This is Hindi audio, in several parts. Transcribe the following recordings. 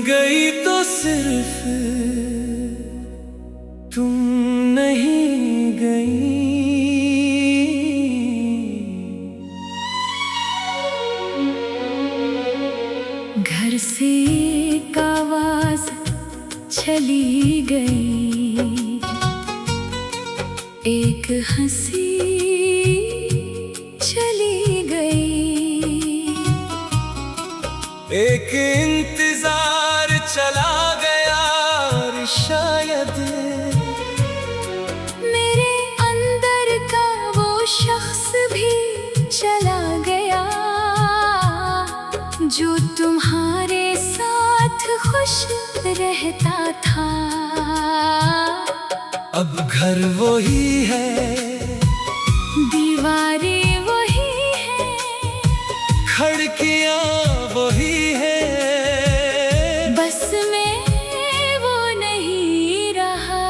गई तो सिर्फ तुम नहीं गई। घर से एक आवाज चली गई, एक हंसी चली गई, एक इंतजार चला गया और शायद मेरे अंदर का वो शख्स भी चला गया, जो तुम्हारे साथ खुश रहता था। अब घर वही है, दीवारें वही है, खिड़कियां वही है, बस मैं वो नहीं रहा।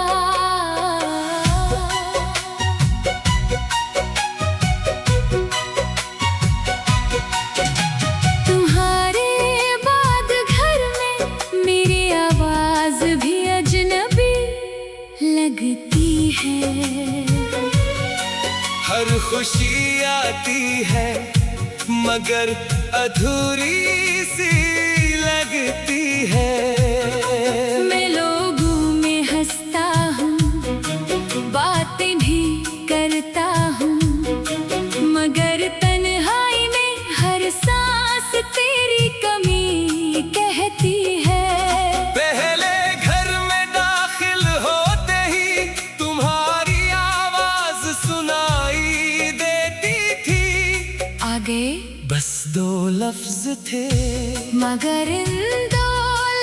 तुम्हारे बाद घर में मेरी आवाज भी अजनबी लगती है। हर खुशी आती है मगर अधूरी सी लगती है। मैं लोगों में हंसता हूँ, बातें भी करता हूँ, मगर तन्हाई में हर सांस तेरी कमी कहती है। पहले घर में दाखिल होते ही तुम्हारी आवाज सुनाई देती थी। आगे बस दो लफ्ज थे, मगर इन दो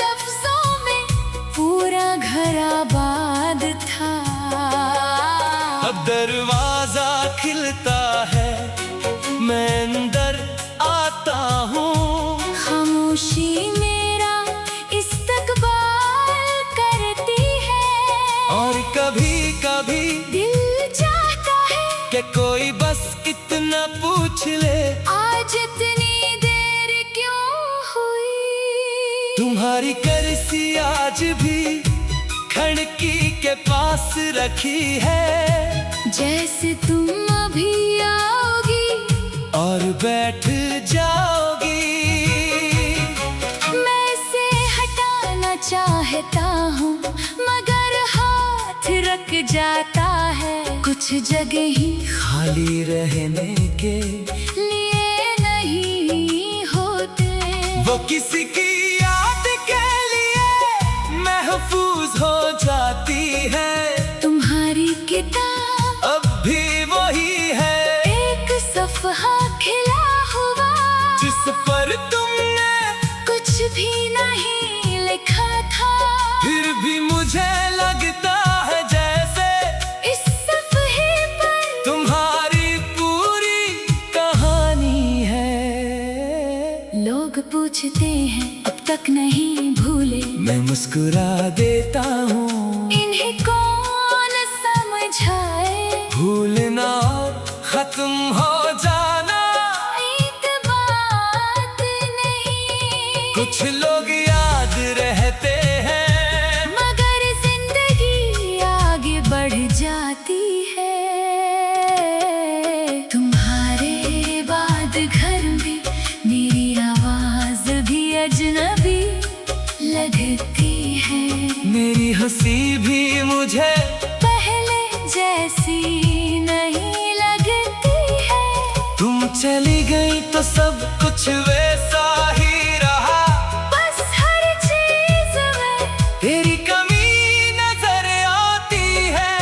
लफ्जों में पूरा घर आबाद था। अब दरवाजा खिलता है, मैं अंदर आता हूँ। खामोशी मेरा इस्तकबाल करती है, और कभी कभी दिल चाहता है कि कोई बस इतना पूछ ले, आज इतनी देर क्यों हुई। तुम्हारी कुर्सी आज भी खिड़की के पास रखी है, जैसे तुम अभी आओगी और बैठ जाओगी। मैं इसे हटाना चाहता हूँ, मगर हाथ रख जाता है। कुछ जगह ही खाली रहने के लिए नहीं होते, वो किसी की याद के लिए महफूज हो जाती है। तुम्हारी किताब अब भी वही है, एक सफ़हा खिला हुआ, जिस पर तुमने कुछ भी नहीं लिखा था। फिर भी मुझे लगता है जैसे इस सफ़हे पर तुम्हारी पूरी कहानी है। लोग पूछते हैं अब तक नहीं भूले, मैं मुस्कुरा देता हूँ, इन्हें कौन समझाए। भूलना खत्म हो जाना एक बात नहीं, कुछ लोग याद रहते हैं, मगर जिंदगी आगे बढ़ जाती है। तुम्हारे बाद घर में मेरी आवाज भी अजनबी लगती है। मेरी हंसी भी मुझे पहले जैसी नहीं लगती है। तुम चली गई तो सब कुछ वैसा ही रहा, बस हर चीज में तेरी कमी नजर आती है।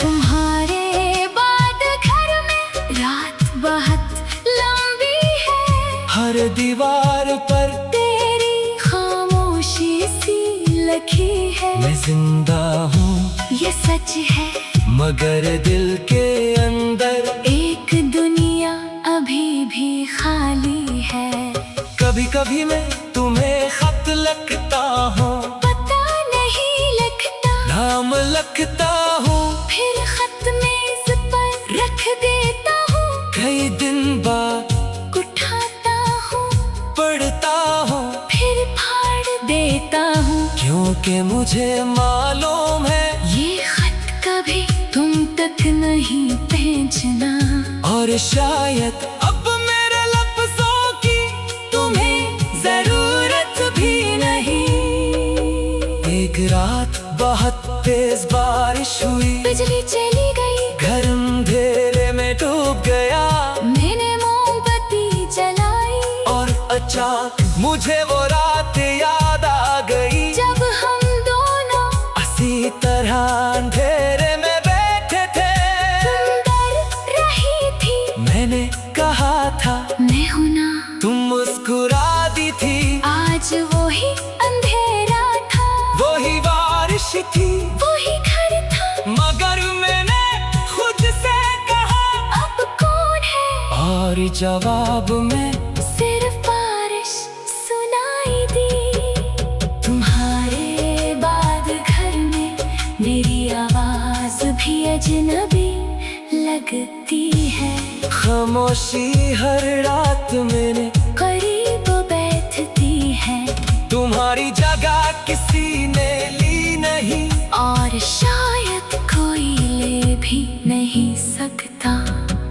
तुम्हारे बाद घर में रात बहुत लंबी है, हर दीवार पर तेरी खामोशी सी लिखी है। मैं जिंदा हूँ ये सच है, मगर दिल के अंदर एक दुनिया अभी भी खाली है। कभी कभी मैं तुम्हें खत लिखता हूँ, पता नहीं लगता नाम लिखता हूँ, फिर खत मेज पर रख देता हूँ। कई दिन बाद उठाता हूँ, पढ़ता हूँ, फिर फाड़ देता के मुझे मालूम है ये खत कभी तुम तक नहीं पहुंचना, और शायद अब मेरे लफ्जों की तुम्हें जरूरत भी नहीं। एक रात बहुत तेज बारिश हुई, बिजली चली गई, घर अंधेरे में डूब गया। मैंने मोमबत्ती जलाई और अचानक मुझे वो रात याद आ गई, जब हम दोनों इसी तरह अंधेरे में बैठे थे। तुम डर रही थी, मैंने कहा था मैं हूं ना, तुम मुस्कुरा दी थी। आज वही अंधेरा था, वही बारिश थी, वही घर था, मगर मैंने खुद से कहा अब कौन है, और जवाब में सिर्फ बारिश सुनाई दी। तुम्हारे बाद घर में मेरी आवाज भी अजनबी लगती है। खामोशी हर रात मैंने करीब बैठती है, तुम्हारी जगह किसी ने ली नहीं, और शायद कोई ले भी नहीं सकता।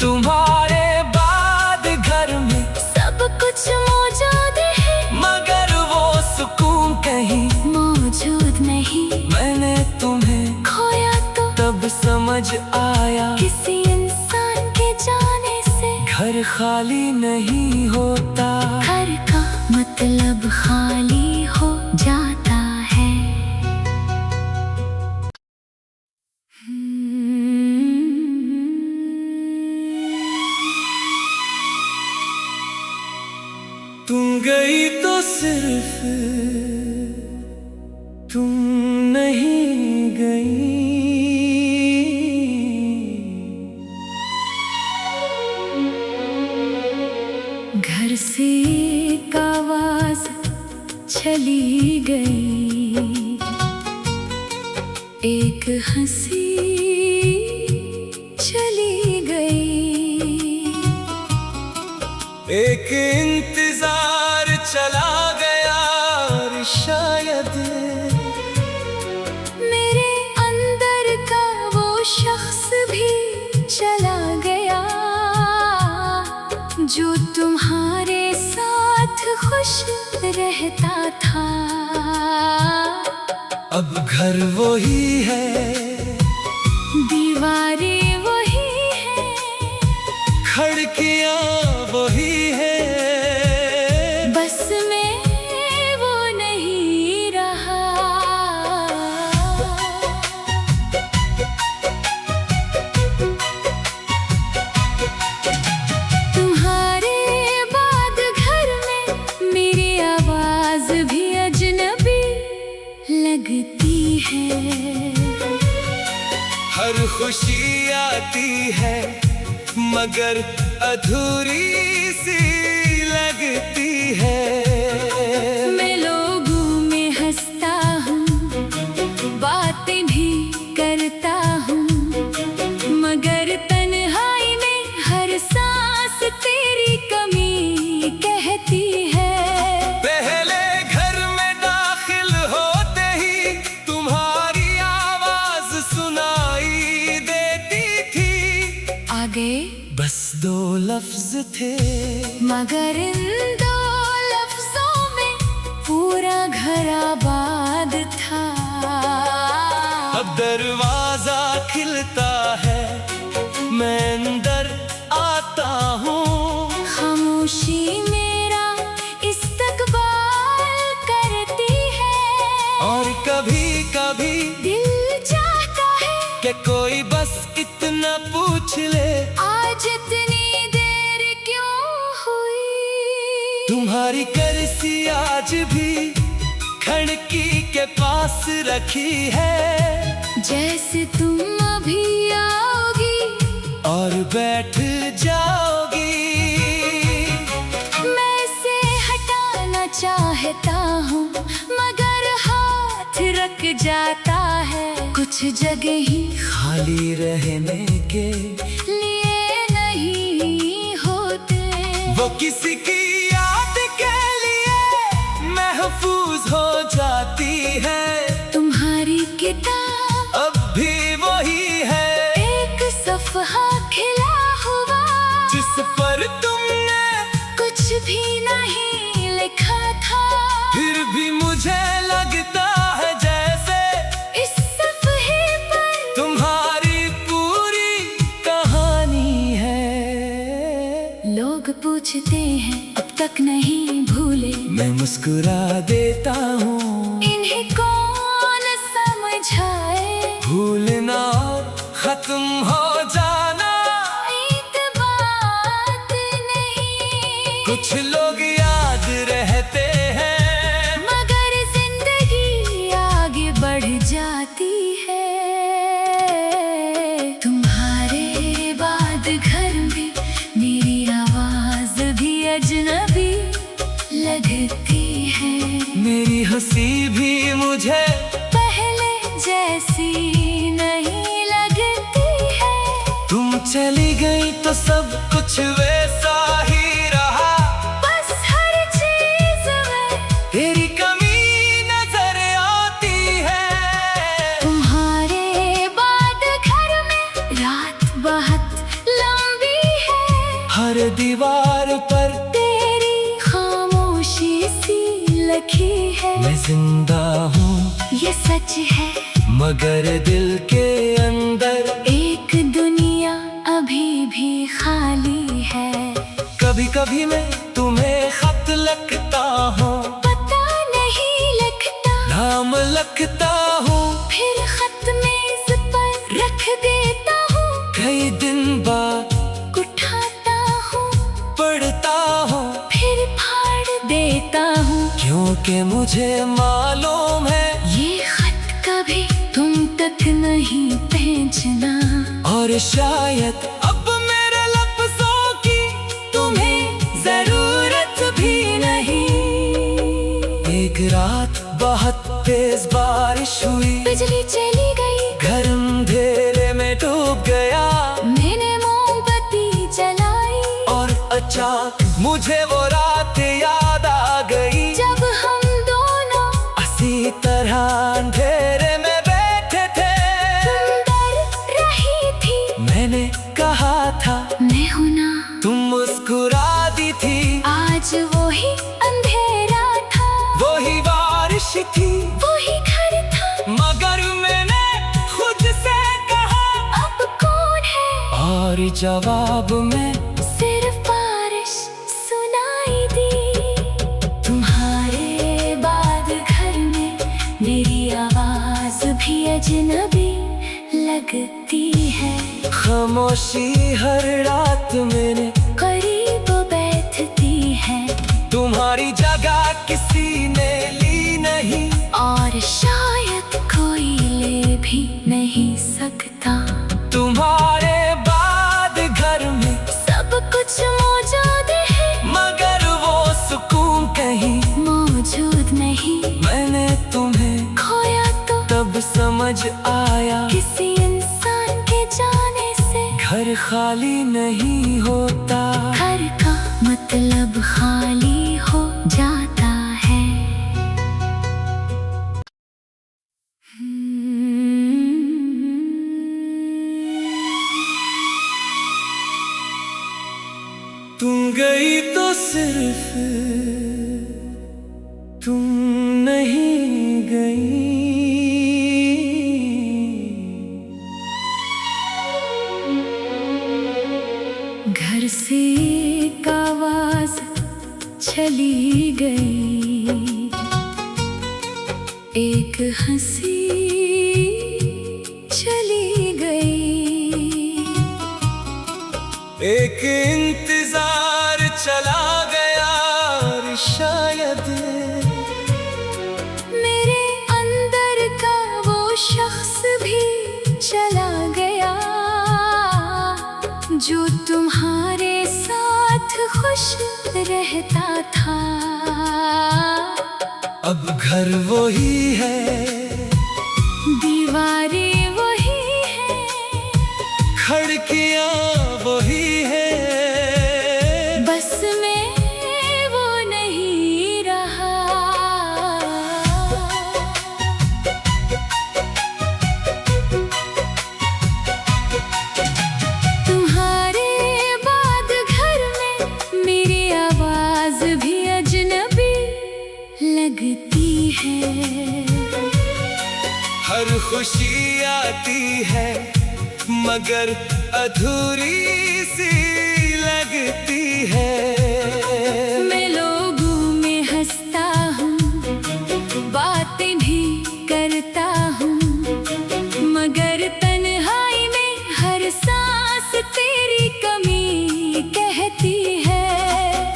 तुम्हारे बाद घर में सब कुछ मौजूद है, मगर वो सुकून कहीं मौजूद नहीं। मैंने तुम्हें खोया तो तब समझ आया, किसी इंसान के जाने से घर खाली नहीं होता। घर का मतलब खाली हो जाता है। तुम गई तो सिर्फ तुम नहीं गई, घर से एक आवाज चली गई, एक हंसी चली गई, एक इंतजार चला गया, और शायद मेरे अंदर का वो शख्स भी चला गया, जो तुम्हारे साथ खुश रहता था। अब घर वही है, दीवारें वही है, खिड़कियां वही है, बस मैं वो नहीं रहा। तुम्हारे बाद घर में मेरी आवाज भी अजनबी लगती है। हर खुशी आती है मगर अधूरी सी लगती है। मैं लोगों में हंसता हूँ, बातें भी करता हूँ, मगर तन्हाई में हर सांस तेरी कमी कहती है। पहले घर में दाखिल होते ही तुम्हारी आवाज सुनाई देती थी। आगे बस दो लफ्ज थे, मगर इन दो लफ्जों में पूरा घर आबाद था। अब दरवाजा खिलता है, मैं अंदर आता हूँ। खामोशी मेरा इस्तकबाल करती है, और कभी कभी दिल चाहता है कि कोई बस इतना पूछ ले, आज इतनी देर क्यों हुई। तुम्हारी कुर्सी आज भी खिड़की के पास रखी है, जैसे तुम अभी आओगी और बैठ जाओगी। मैं इसे हटाना चाहता हूँ, मगर हाथ रख जाता है। कुछ जगह ही खाली रहने के लिए नहीं होते, वो किसी की याद के लिए महफूज हो जाती है। सफ़हा खिला हुआ, जिस पर तुमने कुछ भी नहीं लिखा था। फिर भी मुझे लगता है जैसे इस सफ़हे पर तुम्हारी पूरी कहानी है। लोग पूछते हैं अब तक नहीं भूले, मैं मुस्कुरा देता हूँ, इन्हें कौन समझाए। भूलना और खत्म हो जाना एक बात नहीं, कुछ लोग याद रहते हैं, मगर जिंदगी आगे बढ़ जाती है। तुम्हारे बाद घर में मेरी आवाज भी अजनबी लगती है। मेरी हंसी भी मुझे पहले जैसी नहीं लगती है। तुम चली गई तो सब कुछ वैसा ही रहा, बस हर चीज में तेरी कमी नजर आती है। तुम्हारे बाद घर में रात बहुत लंबी है, हर दीवार पर तेरी खामोशी सी लिखी है। मैं जिंदा हूँ ये सच है, मगर दिल के अंदर एक दुनिया अभी भी खाली है। कभी कभी मैं तुम्हें खत लिखता हूँ, पता नहीं लगता, नाम लिखता हूँ, फिर खत मेज पर रख देता हूँ। कई दिन बाद उठाता हूँ, पढ़ता हूँ, फिर फाड़ देता हूँ। क्योंकि मुझे मालूम है ये खत कभी तुम तक नहीं पहुंचना, और शायद अब मेरे लफ्जों की तुम्हें जरूरत भी नहीं। एक रात बहुत तेज बारिश हुई, बिजली चली गई, घर अंधेरे में डूब गया, मैंने मोमबत्ती जलाई, और अचानक मुझे वो रात याद आ गई, जब हम दोनों इसी तरह अंधेरे में बैठे थे। तुम डर रही थी, मैंने कहा था मैं हूं ना, तुम मुस्कुरा दी थी। आज वही अंधेरा था, वही बारिश थी, वही घर था, मगर मैंने खुद से कहा अब कौन है, और जवाब में सिर्फ बारिश सुनाई दी। तुम्हारे बाद घर में मेरी आवाज भी अजनबी लगती है। खामोशी हर रात मैंने करीब बैठती है, तुम्हारी जगह किसी ने ली नहीं, और शायद कोई ले भी नहीं सकता। तुम्हारे बाद घर में सब कुछ मौजूद है, मगर वो सुकून कहीं मौजूद नहीं। मैंने तुम्हें खोया तो तब समझ आया, किसी इंसान के जाने से घर खाली नहीं होता। घर का मतलब खाली हो जाता है। तुम गई तो सिर्फ तुम नहीं गई, घर से एक आवाज चली गई, एक हंसी चली गई, एक इंतजार चला गया, और शायद मेरे अंदर का वो शख्स भी चला गया, जो तुम्हारे साथ खुश रहता था। अब घर वही है, दीवारें वही है, खिड़कियां वही है, बस मैं वो नहीं रहा। हर खुशी आती है मगर अधूरी सी लगती है। मैं लोगों में हंसता हूँ, बातें भी करता हूँ, मगर तन्हाई में हर सांस तेरी कमी कहती है।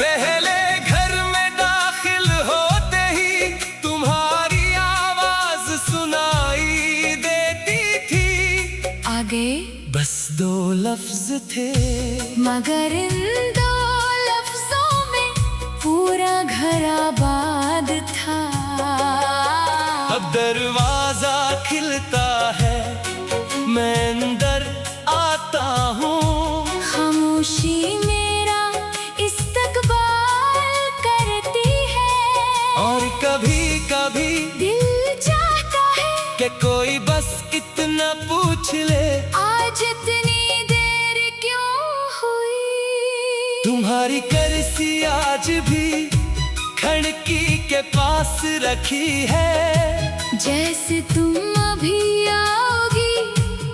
पहले घर में दाखिल होते ही तुम्हारी आवाज सुनाई देती थी। आगे बस 2 लफ्ज थे, मगर इन 2 लफ्जों में पूरा घर आबाद था। अब दरवाजा खिलता है, मैं अंदर आता हूँ। खामोशी मेरा इस्तकबाल करती है, और कभी कभी दिल चाहता है कि कोई बस इतना पूछ ले, आज इतनी देर क्यों हुई। तुम्हारी कर्सी आज भी खिड़की के पास रखी है। जैसे तुम अभी आओगी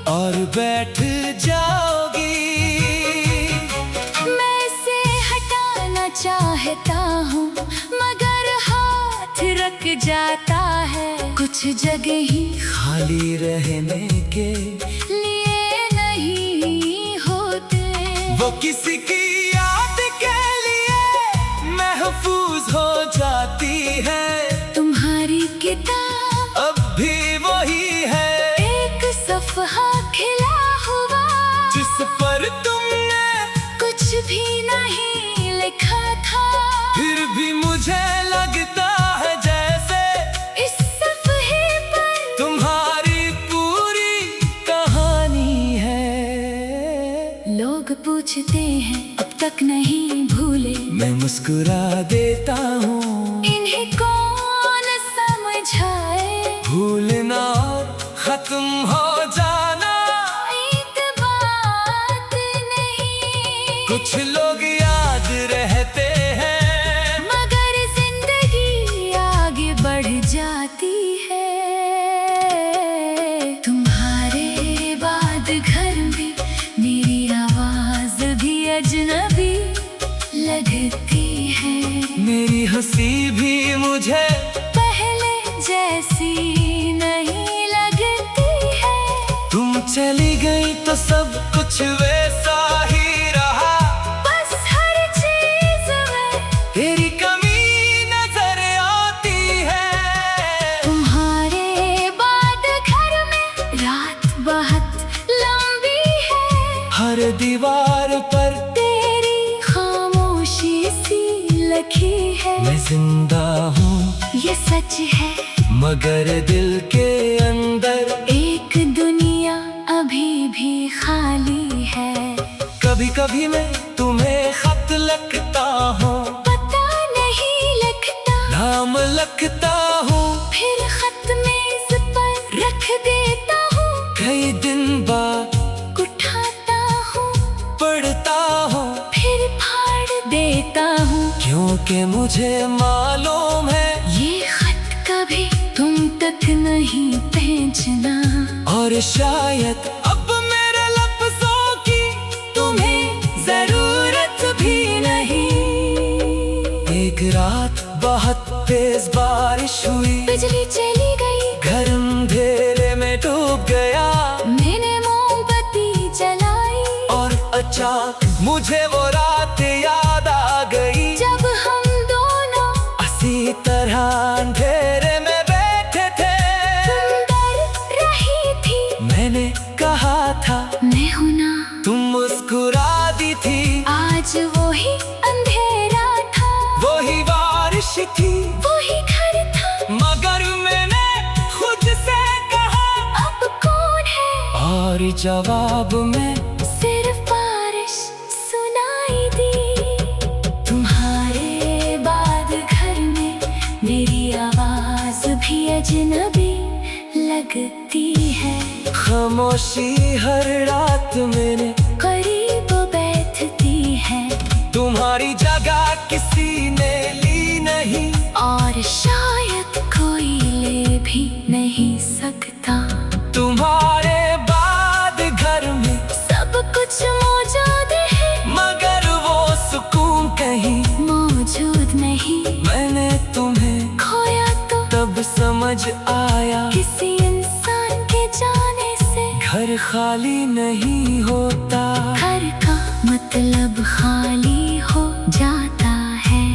और बैठ जाओगी। मैं इसे हटाना चाहता हूँ, मगर हाथ रख जाता है। कुछ जगह ही खाली रहने के लिए नहीं होते, वो किसी की याद के लिए महफूज हो जाती है। तुम्हारी किताब अब भी वही है, एक सफ़हा खिला हुआ, जिस पर तुमने कुछ भी नहीं लिखा था। फिर भी मुझे लगता है जैसे इस सफ़हे पर तुम्हारी पूरी कहानी है। लोग पूछते हैं अब तक नहीं भूले, मैं मुस्कुरा देता हूँ। इन्हें कौन समझाए, भूलना और खत्म हो जाना एक बात नहीं। कुछ लोग याद रहते हैं, मगर जिंदगी आगे बढ़ जाती है। तुम्हारे बाद घर में मेरी आवाज भी अजनबी लगती है। मेरी हंसी भी मुझे पहले जैसी नहीं लगती है। तुम चली गई तो सब कुछ वैसा ही रहा, बस हर चीज में तेरी कमी नजर आती है। तुम्हारे बाद घर में रात बहुत लंबी है, हर दीवार पर तेरी खामोशी सी लखी है। मैं जिंदा हूँ ये सच है, मगर दिल के अंदर एक दुनिया अभी भी खाली है। कभी कभी मैं तुम्हें खत लिखता हूँ, पता नहीं लगता, नाम लिखता हूँ, फिर खत मेज पर रख देता हूँ। कई दिन बाद उठाता हूँ, पढ़ता हूँ, फिर फाड़ देता हूँ। क्योंकि मुझे मालूम है ये खत कभी तुम तक नहीं पहुँचना, और शायद अब मेरे लफ्जों की तुम्हें जरूरत भी नहीं। एक रात बहुत तेज बारिश हुई, बिजली चली गई, घर अंधेरे में डूब गया। मैंने मोमबत्ती जलाई, और अचानक मुझे वो रात याद आ गई, जब हम दोनों इसी तरह अंधेरे में बैठे थे। तुम डर रही थी, मैंने कहा था मैं हूं ना। तुम मुस्कुरा दी थी, आज वही अंधेरा था, वही बारिश थी, वही घर था, मगर मैंने खुद से कहा अब कौन है। और जवाब में सिर्फ बारिश सुनाई दी। तुम्हारे बाद घर में मेरी आवाज भी अजनबी लगती है। खामोशी हर रात मैंने करीब बैठती है, तुम्हारी जगह किसी ने ली नहीं, और शायद कोई खाली नहीं होता। घर का मतलब खाली हो जाता है।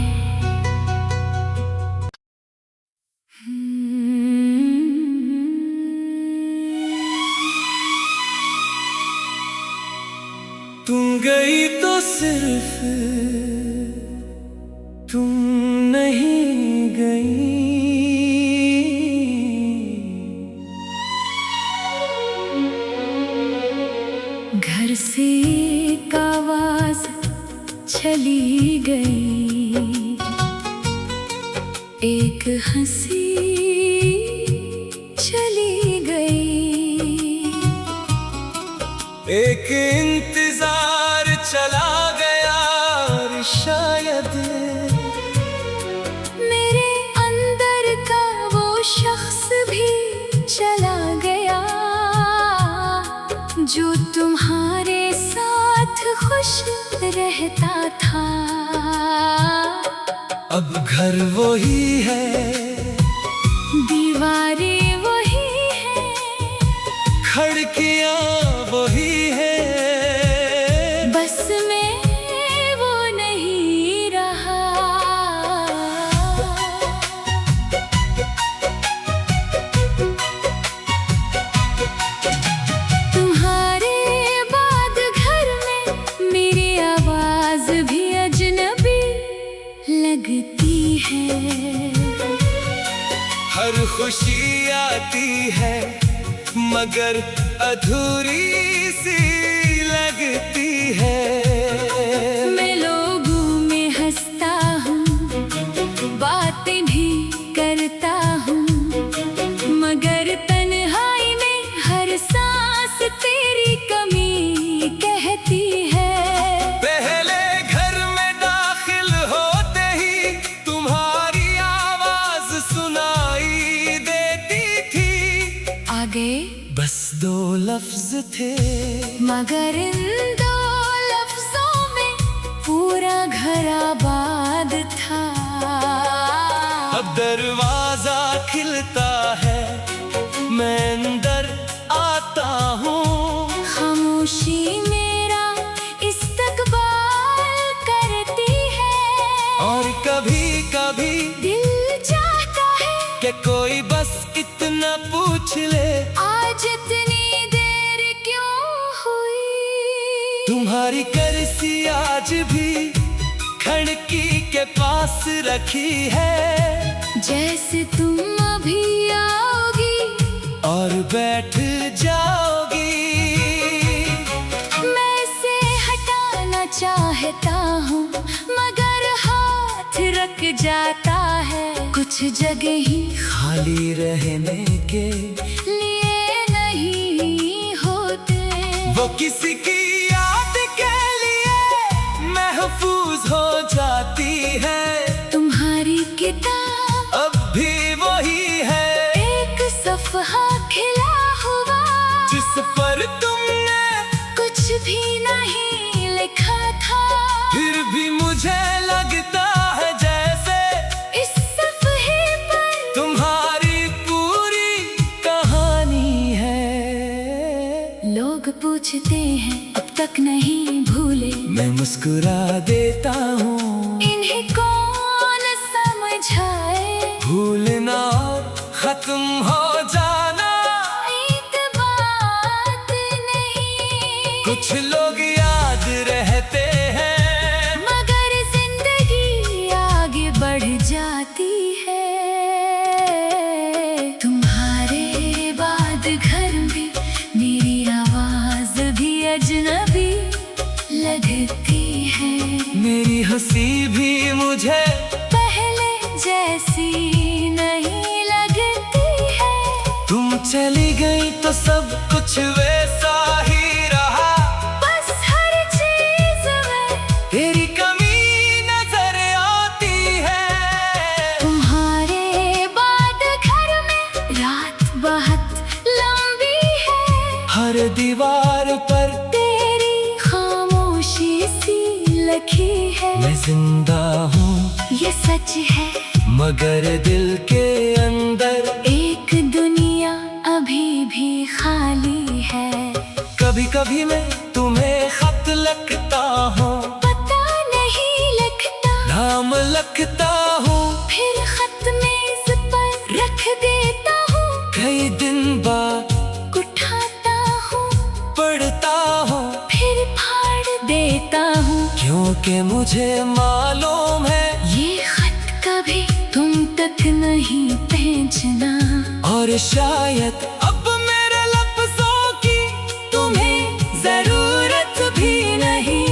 तुम गई तो सिर्फ तुम नहीं गई। घर से एक आवाज चली गई, एक हंसी चली गई, एक इंतजार चला गया और शायद मेरे अंदर का वो शख्स भी चला गया, जो तुम्हारे साथ खुश रहता था। अब घर वही है, दीवारें वही है, खिड़कियां वही है, बस मैं वो नहीं रहा। तुम्हारे बाद घर में मेरी आवाज भी अजनबी लगती है। हर खुशी आती है मगर अधूरी सी लगती है। मैं लोगों में हंसता हूँ, बातें भी करता हूँ, मगर तन्हाई में हर सांस तेरी कमी कहती है। पहले घर में दाखिल होते ही तुम्हारी आवाज सुनाई देती थी। आगे बस दो लफ्ज थे, मगर इन दो लफ्जों में पूरा घर आबाद था। अब दरवाजा खिलता है, मैं अंदर आता हूँ। खामोशी मेरा इस्तकबाल करती है, और कभी कभी दिल चाहता है कि कोई बस इतना पूछ ले, आज इतनी देर क्यों हुई। तुम्हारी कुर्सी आज भी खिड़की के पास रखी है। जैसे तुम अभी आओगी और बैठ जाओगी। मैं इसे हटाना चाहता हूँ, मगर हाथ रख जाता है। कुछ जगह ही खाली रहने के लिए नहीं होते, वो किसी की याद के लिए महफूज हो जाती है। तुम्हारी किताब अब भी वही है, एक सफ़हा खिला हुआ, जिस पर तुमने कुछ भी नहीं लिखा था। फिर भी मुझे लगता है जैसे इस सफ़हे पर तुम्हारी पूरी कहानी है। लोग पूछते हैं अब तक नहीं भूले, मैं मुस्कुरा देता हूँ। इन्हें कौन समझाए, भूलना और खत्म हो जाना एक बात नहीं। कुछ लोग याद रहते हैं, मगर जिंदगी आगे बढ़ जाती है। तुम्हारे बाद घर में मेरी आवाज भी अजनबी लगती है। मेरी हंसी भी मुझे पहले जैसी नहीं लगती है। तुम चली गई तो सब कुछ वैसा ही रहा, बस हर चीज में तेरी कमी नजर आती है। तुम्हारे बाद घर में रात बहुत लंबी है। हर दीवार पर तेरी खामोशी सी लखी है। मैं जिंदा हूँ ये सच है, मगर दिल के अंदर एक दुनिया अभी भी खाली है। कभी कभी मैं तुम्हें खत लिखता हूँ, पता नहीं लगता, नाम लिखता हूँ, फिर खत मेज पर रख देता हूँ, कई दिन बाद उठाता हूँ, पढ़ता हूँ, फिर फाड़ देता हूँ, क्योंकि मुझे मालूम है ये खत कभी तुम तक नहीं पहुंचना। और शायद अब मेरे लफ्जों की तुम्हें जरूरत भी नहीं।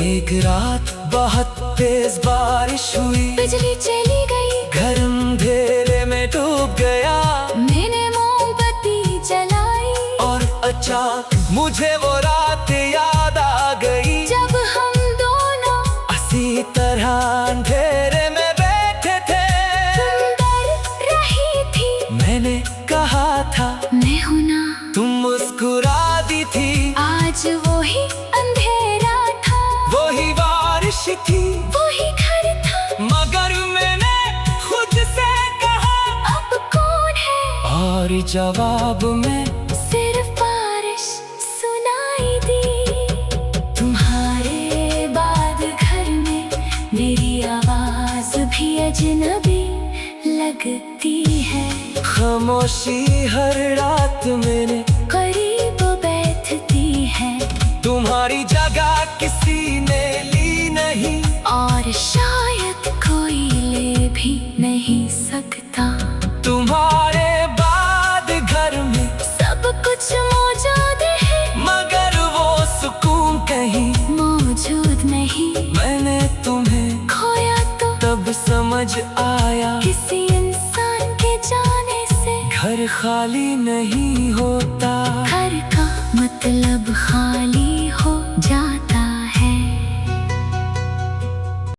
एक रात बहुत तेज बारिश हुई, बिजली चली गई, घर अंधेरे में डूब गया, मैंने मोमबत्ती जलाई, और अचानक मुझे वो रात याद आ गई जब हम दोनों इसी तरह अंधेरे में बैठे थे। सुंदर रही थी, मैंने कहा था मैं हूं ना, तुम मुस्कुरा दी थी, आज वो ही अंधेरा था, वही बारिश थी, वही घर था, मगर मैंने खुद से कहा अब कौन है, और जवाब में सिर्फ बारिश सुनाई दी। तुम्हारे बाद घर में मेरी आवाज भी अजनबी लगती है, खामोशी हर रात मैंने करीब बैठती है, तुम्हारी जगह किसी ने ली नहीं, और शायद कोई ले भी नहीं सकता। तुम्हारे बाद घर में सब कुछ मौजूद है, मगर वो सुकून कहीं मौजूद नहीं, मैंने तुम्हें खोया तो तब समझ आया किसी इंसान के जाने से घर खाली नहीं होता। घर का मतलब खाली हो जाता